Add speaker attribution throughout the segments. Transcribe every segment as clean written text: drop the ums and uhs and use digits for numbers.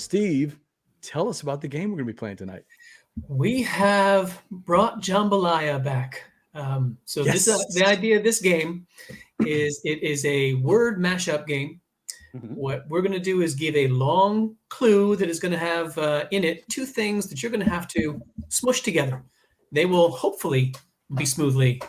Speaker 1: Steve, tell us about the game we're going to be playing tonight.
Speaker 2: We have brought Jambalaya back. So
Speaker 1: Yes.
Speaker 2: the idea of this game is it is a word mashup game.
Speaker 3: Mhm.
Speaker 2: What we're going to do is give a long clue that is going to have in it two things that you're going to have to smush together. They will hopefully be smoothly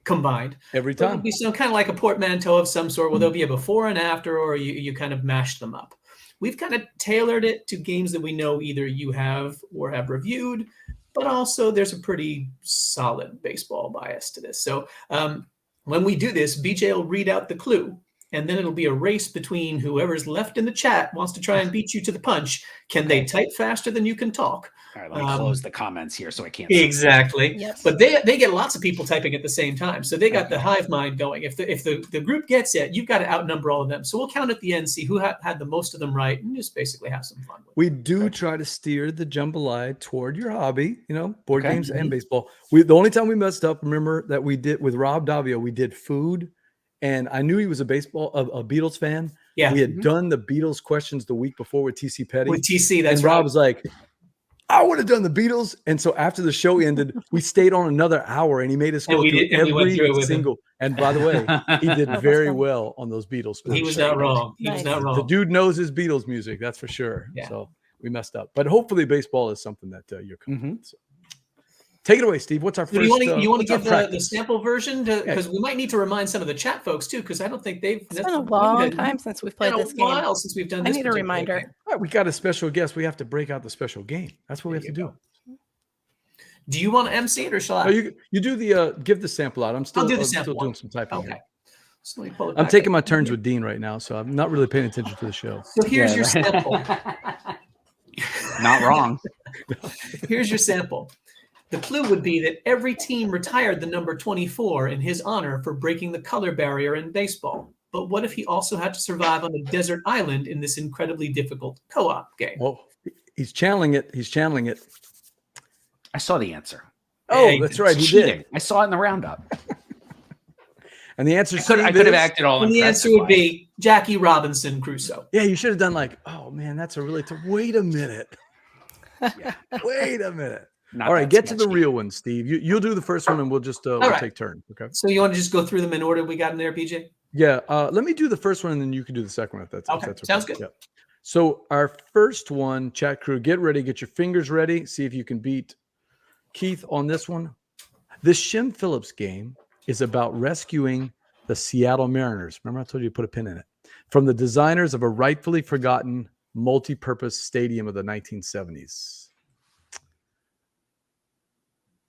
Speaker 2: combined.
Speaker 1: Every
Speaker 2: It'll
Speaker 1: time.
Speaker 2: be some kind of like a portmanteau of some sort where there'll be a before and after, or you kind of mash them up. We've kind of tailored it to games that we know either you have or have reviewed, but also there's a pretty solid baseball bias to this. So when we do this, BJ will read out the clue, and then it'll be a race between whoever's left in the chat wants to try and beat you to the punch. Can they type faster than you can talk?
Speaker 3: All right, let me close the comments here so I can't see.
Speaker 2: Exactly.
Speaker 4: Yep.
Speaker 2: But they get lots of people typing at the same time. So they got the hive mind going. If the group gets it, you've got to outnumber all of them. So we'll count at the end, see who had the most of them right, and just basically have some fun with it.
Speaker 1: We do try to steer the Jambalaya toward your hobby, board games and baseball. The only time we messed up, remember, that we did with Rob Davio, we did food. And I knew he was a Beatles fan.
Speaker 2: Yeah.
Speaker 1: We had done the Beatles questions the week before with TC Petty.
Speaker 2: With TC, that's
Speaker 1: and
Speaker 2: right.
Speaker 1: Rob was like, I would have done the Beatles. And so after the show ended, we stayed on another hour and he made us go through every single. And by the way, he did very well on those Beatles.
Speaker 2: He was not wrong. He was not wrong.
Speaker 1: The dude knows his Beatles music. That's for sure.
Speaker 2: Yeah.
Speaker 1: So we messed up. But hopefully baseball is something that you're comfortable with. So. Take it away, Steve. What's our first?
Speaker 2: You want to give the sample version because we might need to remind some of the chat folks too, because I don't think they've.
Speaker 4: It's been a long time since we've played this game.
Speaker 2: Since we've done this.
Speaker 4: I need a reminder.
Speaker 1: All right, we got a special guest. We have to break out the special game. That's what we have to do.
Speaker 2: Do you want to MC it or shall I?
Speaker 1: Oh, you do the give the sample out.
Speaker 2: I'll do the sample.
Speaker 1: Still doing some typing.
Speaker 2: Okay.
Speaker 1: Here.
Speaker 2: So let me pull it
Speaker 1: I'm
Speaker 2: back
Speaker 1: taking
Speaker 2: up.
Speaker 1: my turns with Dean right now, so I'm not really paying attention to the show.
Speaker 2: So here's your sample.
Speaker 3: Not wrong.
Speaker 2: Here's your sample. The clue would be that every team retired the number 24 in his honor for breaking the color barrier in baseball. But what if he also had to survive on a desert island in this incredibly difficult co-op game?
Speaker 1: Well, he's channeling it.
Speaker 3: I saw the answer.
Speaker 1: Oh, that's right. He did.
Speaker 3: I saw it in the roundup.
Speaker 1: And the answer
Speaker 3: I could have acted all.
Speaker 2: And the answer would be Jackie Robinson Crusoe.
Speaker 1: Yeah, you should have done oh man, that's a really wait a minute. Wait a minute. All right, get to the real one, Steve. You'll do the first one, and we'll just we'll take turns. Okay.
Speaker 2: So you want to just go through them in order we got in there, BJ?
Speaker 1: Yeah. Let me do the first one, and then you can do the second one. If that's okay.
Speaker 2: Sounds good.
Speaker 1: Yeah. So our first one, chat crew, get ready, get your fingers ready. See if you can beat Keith on this one. This Shem Phillips game is about rescuing the Seattle Mariners. Remember, I told you to put a pin in it. From the designers of a rightfully forgotten multi-purpose stadium of the 1970s.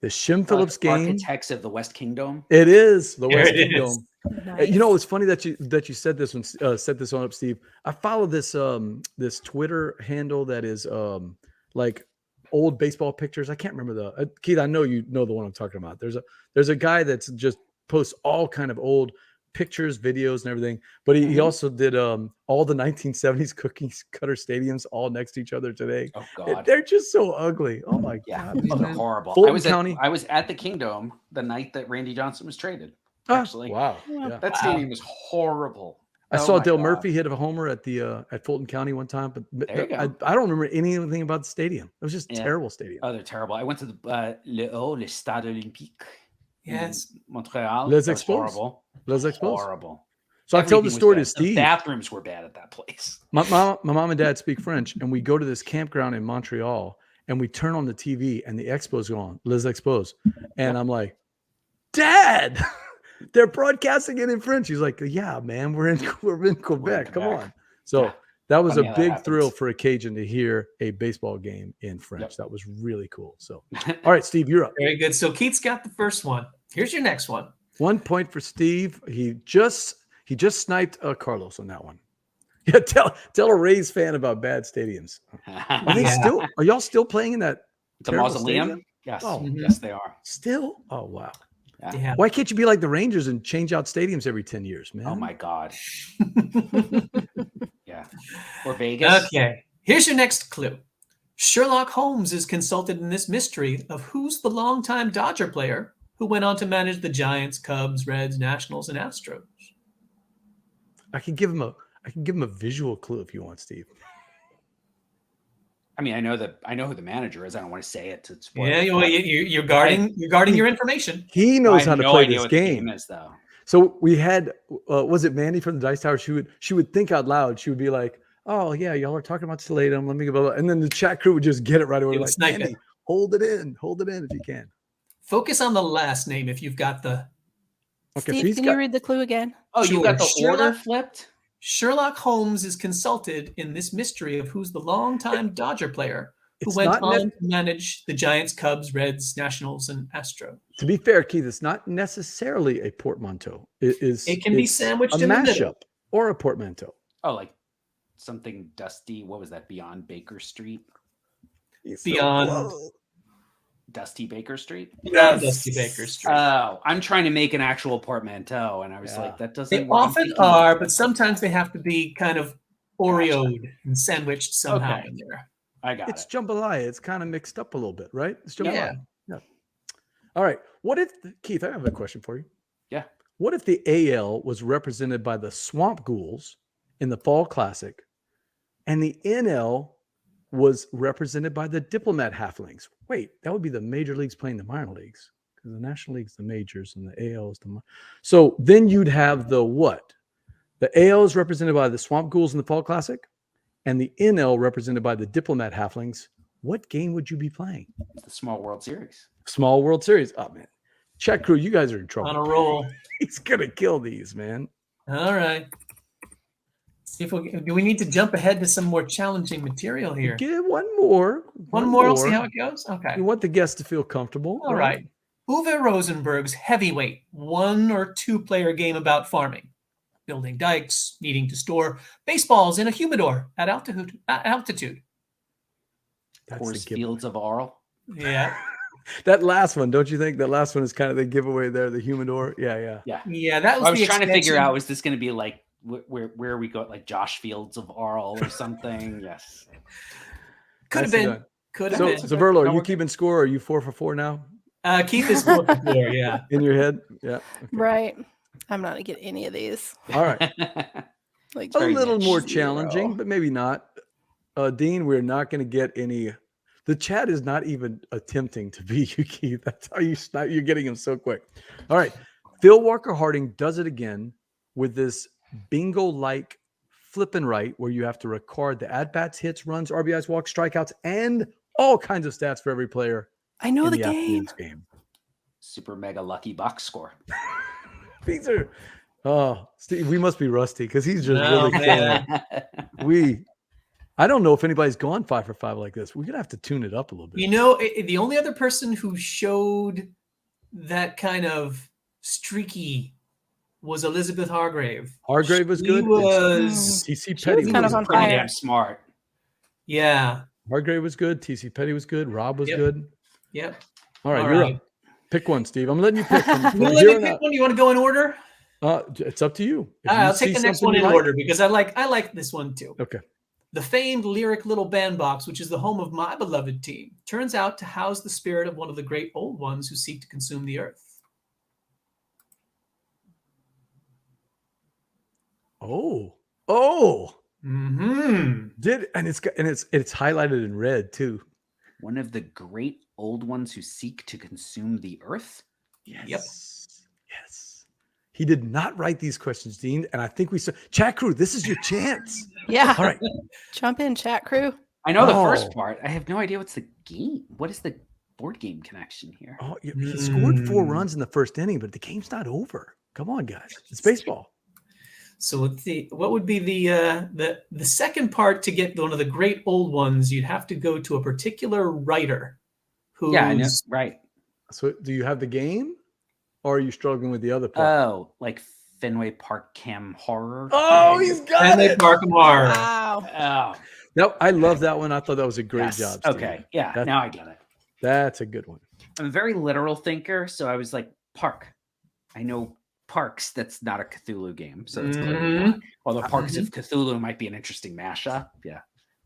Speaker 1: The Shem Phillips game.
Speaker 3: Architects of the West Kingdom.
Speaker 1: It is the West Kingdom.
Speaker 4: Nice.
Speaker 1: It's funny that you said this one. Set this one up, Steve. I follow this this Twitter handle that is like old baseball pictures. I can't remember Keith. I know you know the one I'm talking about. There's a guy that's just posts all kind of old pictures, videos, and everything. But he also did all the 1970s cookie cutter stadiums all next to each other today.
Speaker 3: Oh God,
Speaker 1: they're just so ugly. Oh my God,
Speaker 3: they're horrible. I was at the Kingdom the night that Randy Johnson was traded. Actually,
Speaker 1: wow, yeah.
Speaker 3: That stadium was horrible.
Speaker 1: I saw Dale Murphy hit a homer at at Fulton County one time, but I don't remember anything about the stadium. It was just a terrible stadium.
Speaker 3: Oh, they're terrible. I went to the le Stade Olympique.
Speaker 2: Yes,
Speaker 3: Montreal.
Speaker 1: Les Expos.
Speaker 3: Horrible.
Speaker 1: So I tell the story to Steve.
Speaker 3: The bathrooms were bad at that place.
Speaker 1: My mom and dad speak French, and we go to this campground in Montreal, and we turn on the TV, and the Expos go on, Les Expos, and I'm like, Dad, they're broadcasting it in French. He's like, yeah, man, we're in Quebec. Come on. So that was a big thrill for a Cajun to hear a baseball game in French.
Speaker 3: Yep.
Speaker 1: That was really cool. So, all right, Steve, you're up.
Speaker 2: Very good. So Keith's got the first one. Here's your next one. 1
Speaker 1: point for Steve. He just sniped Carlos on that one. Yeah, tell a Rays fan about bad stadiums. Are y'all still playing in that?
Speaker 3: The mausoleum?
Speaker 1: Stadium?
Speaker 3: Yes.
Speaker 1: Oh,
Speaker 3: yes, they are.
Speaker 1: Still? Oh, wow.
Speaker 2: Yeah.
Speaker 1: Why can't you be like the Rangers and change out stadiums every 10 years, man?
Speaker 3: Oh my God. Yeah. Or Vegas.
Speaker 2: Okay. Here's your next clue. Sherlock Holmes is consulted in this mystery of who's the longtime Dodger player who went on to manage the Giants, Cubs, Reds, Nationals, and Astros.
Speaker 1: I can give him a visual clue if you want, Steve.
Speaker 3: I mean, I know who the manager is. I don't want to say it to spoil.
Speaker 2: Yeah, you're guarding your information.
Speaker 1: He knows how to play this game.
Speaker 3: The game is, though.
Speaker 1: So we had, was it Mandy from the Dice Tower? She would think out loud. She would be like, "Oh yeah, y'all are talking about Salatum. Let me go." And then the chat crew would just get it right away. Like, Mandy, hold it in if you can.
Speaker 2: Focus on the last name if you've got the.
Speaker 4: Okay, Steve, can you read the clue again?
Speaker 3: Oh, you got the order flipped?
Speaker 2: Sherlock Holmes is consulted in this mystery of who's the longtime Dodger player who went on to manage the Giants, Cubs, Reds, Nationals, and Astros.
Speaker 1: To be fair, Keith, it's not necessarily a portmanteau. It can
Speaker 2: be sandwiched in
Speaker 1: the
Speaker 2: middle.
Speaker 1: mashup or a portmanteau.
Speaker 3: Oh, like something dusty. What was that? Beyond Baker Street?
Speaker 2: Beyond
Speaker 3: Dusty Baker Street?
Speaker 2: Yeah, Dusty Baker Street.
Speaker 3: Oh, I'm trying to make an actual portmanteau, and I was like, that doesn't.
Speaker 2: They often are, but sometimes they have to be kind of Oreoed and sandwiched somehow in there.
Speaker 3: I got
Speaker 1: it's jambalaya. It's kind of mixed up a little bit, right? It's jambalaya.
Speaker 2: Yeah.
Speaker 1: All right. What if, Keith, I have a question for you.
Speaker 3: Yeah.
Speaker 1: What if the AL was represented by the Swamp Ghouls in the Fall Classic and the NL was represented by the Diplomat Halflings? Wait, that would be the major leagues playing the minor leagues because the National League's the majors and the AL is the So then you'd have the what? The AL is represented by the Swamp Ghouls in the Fall Classic and the NL represented by the Diplomat Halflings. What game would you be playing?
Speaker 3: The Small World Series.
Speaker 1: Small World Series. Oh, man. Chat crew, you guys are in trouble.
Speaker 2: On a roll.
Speaker 1: He's going to kill these, man.
Speaker 2: All right. Do we need to jump ahead to some more challenging material here?
Speaker 1: Get one more.
Speaker 2: One more. We'll see how it goes. Okay.
Speaker 1: You want the guests to feel comfortable.
Speaker 2: All right. Uwe Rosenberg's heavyweight 1 or 2 player game about farming, building dikes, needing to store baseballs in a humidor at altitude.
Speaker 3: Course Fields of Arl.
Speaker 2: Yeah.
Speaker 1: That last one, don't you think? That last one is kind of the giveaway there, the humidor. Yeah.
Speaker 2: Yeah, that was
Speaker 3: I was trying to figure out, was this going to be like where we go, like Josh Fields of Arl or something? Yes.
Speaker 2: Could have been.
Speaker 1: So Verlo, are you keeping score? Or are you 4 for 4 now?
Speaker 2: Keith is 4 for 4, yeah.
Speaker 1: In your head? Yeah. Okay.
Speaker 4: Right. I'm not going to get any of these.
Speaker 1: All right.
Speaker 4: Like
Speaker 1: a little more challenging, but maybe not. Dean, we're not going to get any. The chat is not even attempting to beat you, Keith. That's how you're getting them so quick. All right. Phil Walker Harding does it again with this bingo-like flip and right where you have to record the at-bats, hits, runs, RBIs, walks, strikeouts, and all kinds of stats for every player.
Speaker 4: I know the game.
Speaker 3: Super mega lucky box score.
Speaker 1: These are Steve, we must be rusty because he's just really killing. I don't know if anybody's gone 5 for 5 like this. We're gonna have to tune it up a little bit.
Speaker 2: You know, the only other person who showed that kind of streaky was Elizabeth Hargrave.
Speaker 1: Hargrave was good. TC Petty was
Speaker 4: kind of on
Speaker 3: pretty
Speaker 4: fire.
Speaker 3: damn smart.
Speaker 2: Yeah.
Speaker 1: Hargrave was good. TC Petty was good. Rob was good.
Speaker 2: Yep.
Speaker 1: All right, you're up. Pick one, Steve. I'm letting you pick.
Speaker 2: Let me pick one. You want to go in order?
Speaker 1: It's up to you.
Speaker 2: I'll take the next one in order because I like this one too.
Speaker 1: Okay.
Speaker 2: The famed lyric Little Bandbox, which is the home of my beloved team, turns out to house the spirit of one of the great old ones who seek to consume the earth.
Speaker 1: Oh.
Speaker 2: Mm-hmm.
Speaker 1: It's highlighted in red too.
Speaker 3: One of the great old ones who seek to consume the earth?
Speaker 2: Yep.
Speaker 1: Yes. He did not write these questions, Dean, and I think we saw. Chat crew, this is your chance.
Speaker 4: Yeah.
Speaker 1: All right.
Speaker 4: Jump in, chat crew.
Speaker 3: I know the first part. I have no idea what's the game. What is the board game connection here?
Speaker 1: Oh, he scored 4 runs in the first inning, but the game's not over. Come on, guys. It's baseball.
Speaker 2: So let's see. What would be the second part to get one of the great old ones? You'd have to go to a particular writer.
Speaker 3: Yeah, I know. Right.
Speaker 1: So do you have the game? Or are you struggling with the other part?
Speaker 3: Oh, like Fenway Park Cam Horror.
Speaker 1: Oh, he's got
Speaker 2: Fenway
Speaker 1: it.
Speaker 2: Park Horror.
Speaker 4: Wow.
Speaker 3: Oh.
Speaker 1: No, I love that one. I thought that was a great job, Steve.
Speaker 3: Okay. Yeah, now I get it.
Speaker 1: That's a good one.
Speaker 3: I'm a very literal thinker, so I was like, Park. I know Parks, that's not a Cthulhu game. So that's although Parks of Cthulhu might be an interesting mashup. Yeah.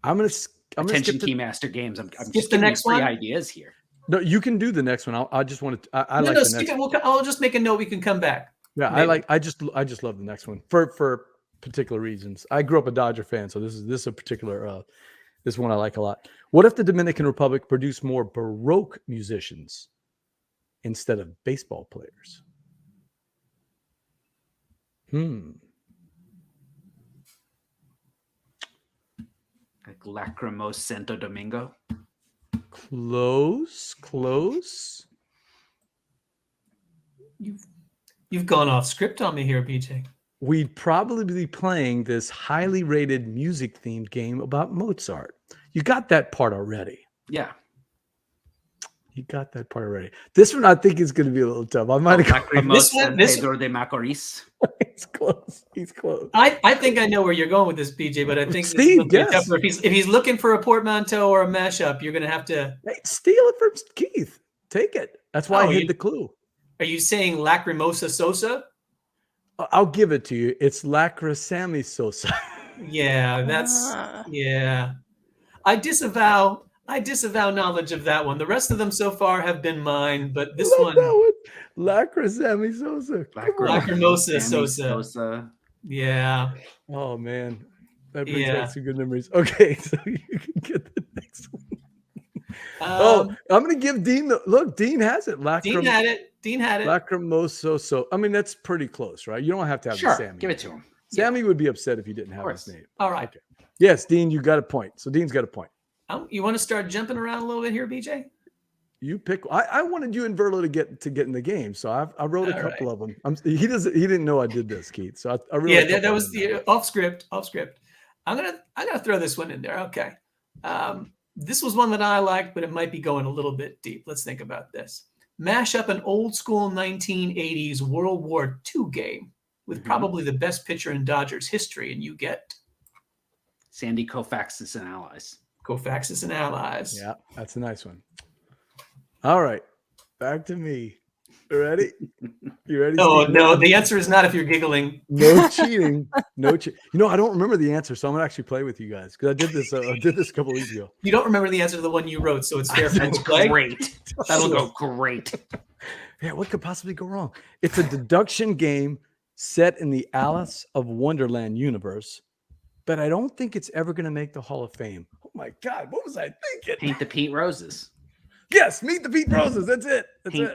Speaker 3: I'm gonna Attention Keymaster Games. I'm just
Speaker 2: the
Speaker 3: giving
Speaker 2: next
Speaker 3: you free
Speaker 2: one?
Speaker 3: ideas here.
Speaker 1: No, you can do the next one. I just want to. I like the next one.
Speaker 2: I'll just make a note. We can come back.
Speaker 1: Yeah, maybe. I just love the next one for particular reasons. I grew up a Dodger fan, so this is a particular This one I like a lot. What if the Dominican Republic produced more Baroque musicians instead of baseball players?
Speaker 3: Like Lacrimose Santo Domingo.
Speaker 1: Close.
Speaker 2: You've gone off script on me here, BJ.
Speaker 1: We'd probably be playing this highly rated music themed game about Mozart. You got that part already.
Speaker 3: Yeah.
Speaker 1: You got that part already. This one I think is going to be a little tough. I might have
Speaker 3: Lacrimose San Pedro de Macorís.
Speaker 1: He's close. He's close.
Speaker 2: I think I know where you're going with this, BJ, but I think
Speaker 1: Steve,
Speaker 2: this is if he's looking for a portmanteau or a mashup, you're going to have to
Speaker 1: steal it from Keith. Take it. That's why I hid the clue.
Speaker 2: Are you saying Lacrimosa Sosa?
Speaker 1: I'll give it to you. It's Lacrimose Sosa.
Speaker 2: Yeah, that's yeah. I disavow knowledge of that one. The rest of them so far have been mine, but this one,
Speaker 1: Lacrimose Sosa.
Speaker 2: Lacrimosa Sosa. Yeah.
Speaker 1: Oh man, that brings back some good memories. Okay, so you can get the next one. I'm gonna give Dean the look. Dean has it.
Speaker 2: Dean had it.
Speaker 1: Lacrimoso. So I mean, that's pretty close, right? You don't have to have the Sammy.
Speaker 3: Give it to him.
Speaker 1: Sammy would be upset if you didn't have his name.
Speaker 2: All right.
Speaker 1: Okay. Yes, Dean, you got a point. So Dean's got a point.
Speaker 2: You want to start jumping around a little bit here, BJ?
Speaker 1: You pick. I wanted you and Verlo to get in the game, so I wrote a couple of them. He didn't know I did this, Keith. So I wrote.
Speaker 2: Yeah, that was the off script. I'm gonna throw this one in there. Okay. This was one that I liked, but it might be going a little bit deep. Let's think about this. Mash up an old school 1980s World War II game with probably the best pitcher in Dodgers history, and you get
Speaker 3: Sandy Koufaxis and Allies.
Speaker 2: Koufaxis and Allies.
Speaker 1: Yeah, that's a nice one. All right, back to me. You ready?
Speaker 2: Oh, no, the answer is not if you're giggling.
Speaker 1: No cheating. No cheating. I don't remember the answer, so I'm going to actually play with you guys because I did this a couple weeks ago.
Speaker 2: You don't remember the answer to the one you wrote, so it's fair.
Speaker 3: That's great. That'll go great.
Speaker 1: Yeah, what could possibly go wrong? It's a deduction game set in the Alice of Wonderland universe, but I don't think it's ever going to make the Hall of Fame. Oh my God, what was I thinking?
Speaker 3: Paint the Pete Roses.
Speaker 1: Yes, Meet the Pete Roses. That's it.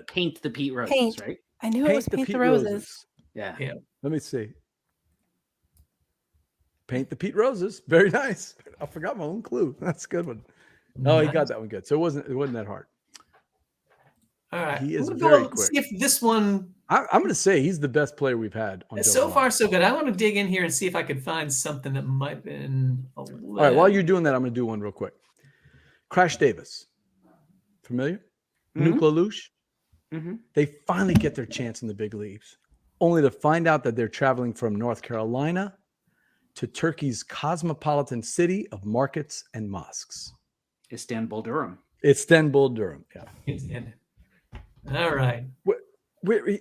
Speaker 3: Paint the Pete Roses, right?
Speaker 4: I knew it was Paint the Roses.
Speaker 3: Yeah.
Speaker 1: Let me see. Paint the Pete Roses. Very nice. I forgot my own clue. That's a good one. Oh, he got that one good. So it wasn't that hard.
Speaker 2: All right.
Speaker 1: He is very quick.
Speaker 2: See if this one.
Speaker 1: I'm going to say he's the best player we've had.
Speaker 2: So far, so good. I want to dig in here and see if I could find something that might have been. All
Speaker 1: right. While you're doing that, I'm going to do one real quick. Crash Davis. Familiar? Nuke LaLoosh? They finally get their chance in the big leagues, only to find out that they're traveling from North Carolina to Turkey's cosmopolitan city of markets and mosques.
Speaker 3: Istanbul, Durham.
Speaker 1: Yeah.
Speaker 2: All right.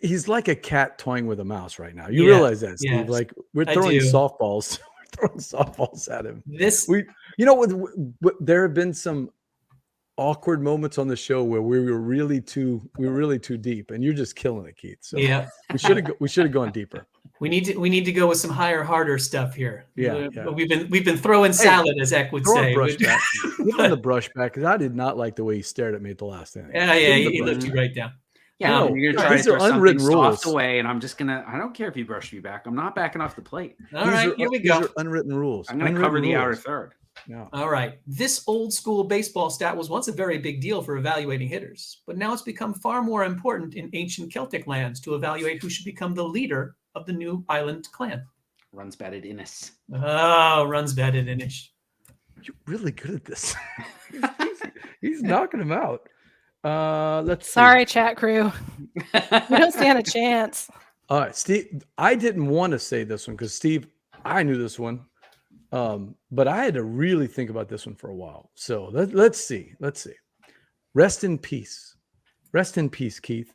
Speaker 1: He's like a cat toying with a mouse right now. You realize that, Steve?
Speaker 2: Yes,
Speaker 1: like we're throwing softballs. We're throwing softballs at him. There have been some awkward moments on the show where we were really too deep, and you're just killing it, Keith. So
Speaker 2: yeah,
Speaker 1: we should have gone deeper.
Speaker 2: We need to go with some harder stuff here.
Speaker 1: Yeah.
Speaker 2: We've been throwing salad, as Eck would say.
Speaker 1: Brush back. Give him the brush back because I did not like the way he stared at me at the last inning.
Speaker 2: Yeah, he looked you right down.
Speaker 3: Yeah, you're gonna try to throw something soft away, and I'm just gonna. I don't care if you brush me back. I'm not backing off the plate.
Speaker 2: All right, here we go.
Speaker 1: These are unwritten rules.
Speaker 3: I'm gonna cover the outer third.
Speaker 1: Yeah.
Speaker 2: All right. This old school baseball stat was once a very big deal for evaluating hitters, but now it's become far more important in ancient Celtic lands to evaluate who should become the leader of the new island clan.
Speaker 3: Runs batted Innis.
Speaker 2: Oh, runs batted Innis.
Speaker 1: You're really good at this. He's knocking him out. Let's see.
Speaker 4: Sorry, chat crew. We don't stand a chance.
Speaker 1: All right, Steve. I didn't want to say this one because Steve, I knew this one. But I had to really think about this one for a while. So let's see. Rest in peace, Keith,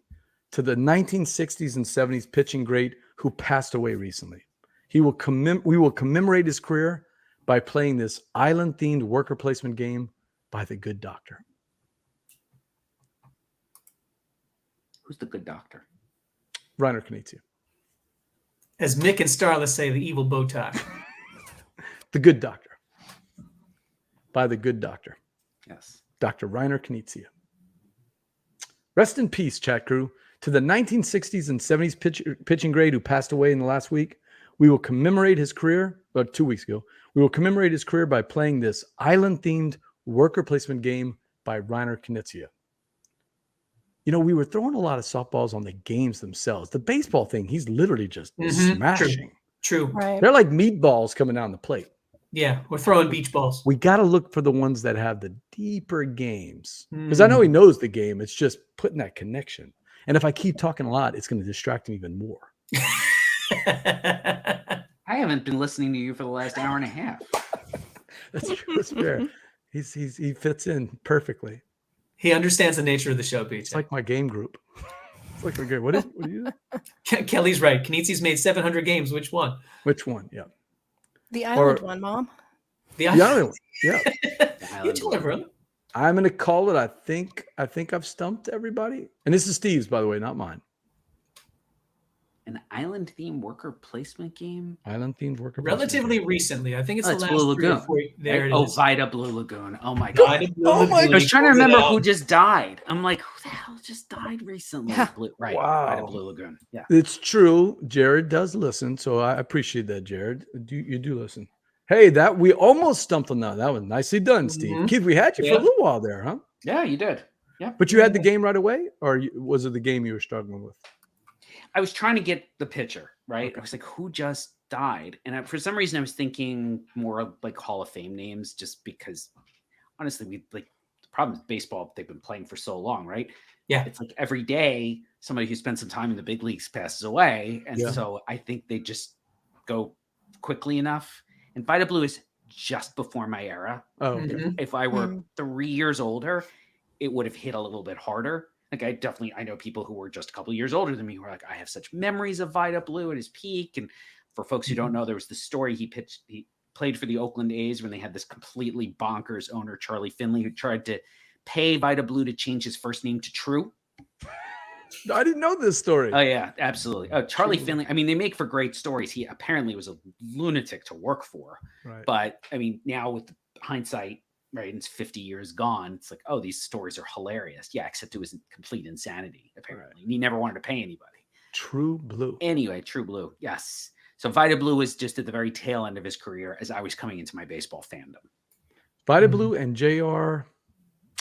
Speaker 1: to the 1960s and 70s pitching great who passed away recently. We will commemorate his career by playing this island-themed worker placement game by the Good Doctor.
Speaker 3: Who's the Good Doctor?
Speaker 1: Reiner Knizia.
Speaker 2: As Mick and Starless say, the evil bow tie.
Speaker 1: The Good Doctor. by the good doctor.
Speaker 3: Yes.
Speaker 1: Dr. Reiner Knizia. Rest in peace, chat crew. To the 1960s and 70s pitching grade who passed away in the last week, we will commemorate his career, 2 weeks ago. We will commemorate his career by playing this island-themed worker placement game by Reiner Knizia. You know, we were throwing a lot of softballs on the games themselves. The baseball thing, he's literally just smashing.
Speaker 2: True.
Speaker 4: Right.
Speaker 1: They're like meatballs coming down the plate.
Speaker 2: Yeah, we're throwing beach balls.
Speaker 1: We got to look for the ones that have the deeper games. Because I know he knows the game. It's just putting that connection. And if I keep talking a lot, it's going to distract him even more.
Speaker 3: I haven't been listening to you for the last hour and a half.
Speaker 1: That's true. That's fair. He fits in perfectly.
Speaker 2: He understands the nature of the show, Pete.
Speaker 1: It's like my game group. It's like a game. What do you do?
Speaker 2: Kelly's right. Knizia's made 700 games. Which one?
Speaker 1: Which one? Yeah.
Speaker 4: The island one, Mom.
Speaker 2: The
Speaker 1: island one. Yeah.
Speaker 2: You tell her, bro.
Speaker 1: I'm going to call it. I think I've stumped everybody. And this is Steve's, by the way, not mine.
Speaker 3: An island-themed worker placement game?
Speaker 1: Island-themed worker
Speaker 2: Relatively
Speaker 1: placement.
Speaker 2: recently. I think it's the
Speaker 3: It's
Speaker 2: last
Speaker 3: Blue
Speaker 2: 3 or
Speaker 3: Lagoon.
Speaker 2: 4. There it is.
Speaker 3: Vida Blue Lagoon. Oh my god.
Speaker 1: Oh my
Speaker 3: I was trying to remember who just died. I'm like, who the hell just died recently?
Speaker 4: Yeah.
Speaker 3: Right.
Speaker 1: Wow.
Speaker 3: Vida Blue Lagoon. Yeah.
Speaker 1: It's true. Jared does listen, so I appreciate that, Jared. You do listen. Hey, that we almost stumped on that. That was nicely done, Steve. Keith, we had you for a little while there, huh?
Speaker 3: Yeah, you did. Yeah.
Speaker 1: But you had the game right away, or was it the game you were struggling with?
Speaker 3: I was trying to get the picture, right? I was like, who just died? And for some reason, I was thinking more of like Hall of Fame names, just because honestly, the problem with baseball, they've been playing for so long, right?
Speaker 2: Yeah.
Speaker 3: It's like every day, somebody who spent some time in the big leagues passes away. And so I think they just go quickly enough. And Vida Blue is just before my era.
Speaker 1: Oh, okay.
Speaker 3: If I were 3 years older, it would have hit a little bit harder. Like I know people who were just a couple of years older than me who are like, I have such memories of Vida Blue at his peak. And for folks who don't know, there was this story he played for the Oakland A's when they had this completely bonkers owner, Charlie Finley, who tried to pay Vida Blue to change his first name to True.
Speaker 1: I didn't know this story.
Speaker 3: Oh yeah, absolutely. Oh, Charlie Finley. I mean, they make for great stories. He apparently was a lunatic to work for.
Speaker 1: Right.
Speaker 3: But I mean, now with hindsight, right, it's 50 years gone. It's like, oh, these stories are hilarious. Yeah, except it was complete insanity, apparently. He never wanted to pay anybody.
Speaker 1: True Blue.
Speaker 3: Anyway, True Blue. Yes. So Vida Blue was just at the very tail end of his career as I was coming into my baseball fandom.
Speaker 1: Vida Blue and J.R.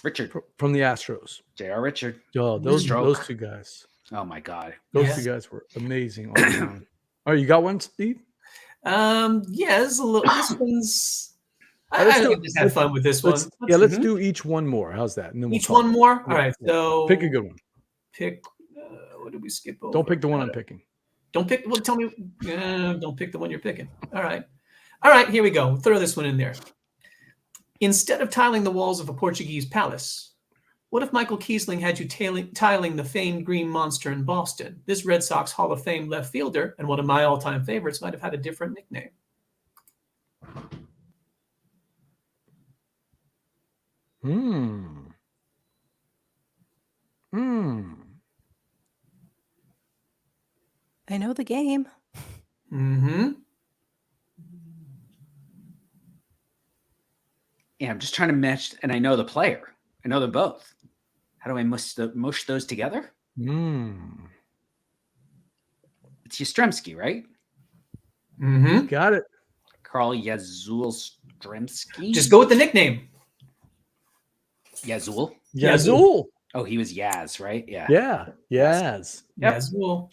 Speaker 3: Richard
Speaker 1: from the Astros.
Speaker 3: J.R. Richard.
Speaker 1: Oh, those two guys.
Speaker 3: Oh my God.
Speaker 1: Those two guys were amazing all the time. All right, you got one, Steve?
Speaker 2: Yeah, this one's. I just had fun with this one.
Speaker 1: Let's do each one more. How's that? And then
Speaker 2: each one more? All right.
Speaker 1: Yeah.
Speaker 2: So
Speaker 1: pick a good one.
Speaker 2: Pick. What did we skip over?
Speaker 1: Don't pick the one I'm picking.
Speaker 2: Don't pick. Well, tell me. Don't pick the one you're picking. All right. All right. Here we go. Throw this one in there. Instead of tiling the walls of a Portuguese palace, what if Michael Kiesling had you tiling the famed Green Monster in Boston? This Red Sox Hall of Fame left fielder and one of my all-time favorites might have had a different nickname.
Speaker 4: I know the game.
Speaker 3: Yeah, I'm just trying to match, and I know the player. I know them both. How do I mush those together? It's Yastrzemski, right?
Speaker 1: Got it.
Speaker 3: Carl Yastrzemski.
Speaker 2: Just go with the nickname.
Speaker 3: Yazul.
Speaker 1: Yazul.
Speaker 3: Oh, he was Yaz, right? Yeah.
Speaker 1: Yeah. Yaz.
Speaker 2: Yep. Yazul.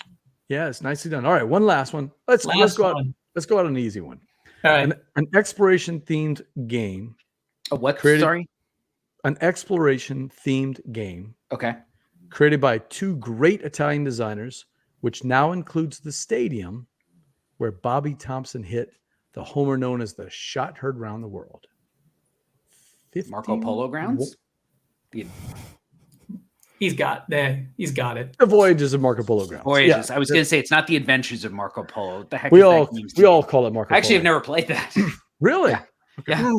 Speaker 1: Yes, nicely done. All right, one last one. Let's go out. Let's go out on an easy one.
Speaker 2: All right.
Speaker 1: An exploration themed game.
Speaker 3: A what? Sorry.
Speaker 1: An exploration themed game.
Speaker 3: Okay.
Speaker 1: Created by two great Italian designers, which now includes the stadium where Bobby Thompson hit the homer known as the shot heard round the world.
Speaker 3: Marco Polo grounds?
Speaker 2: He's got it.
Speaker 1: The Voyages of Marco Polo grounds.
Speaker 3: Voyages. Yeah. I was going to say it's not the Adventures of Marco Polo. What the heck?
Speaker 1: We all call it Marco Polo.
Speaker 3: I actually have never played that.
Speaker 1: Really?
Speaker 3: Yeah.
Speaker 1: Okay.
Speaker 3: Yeah.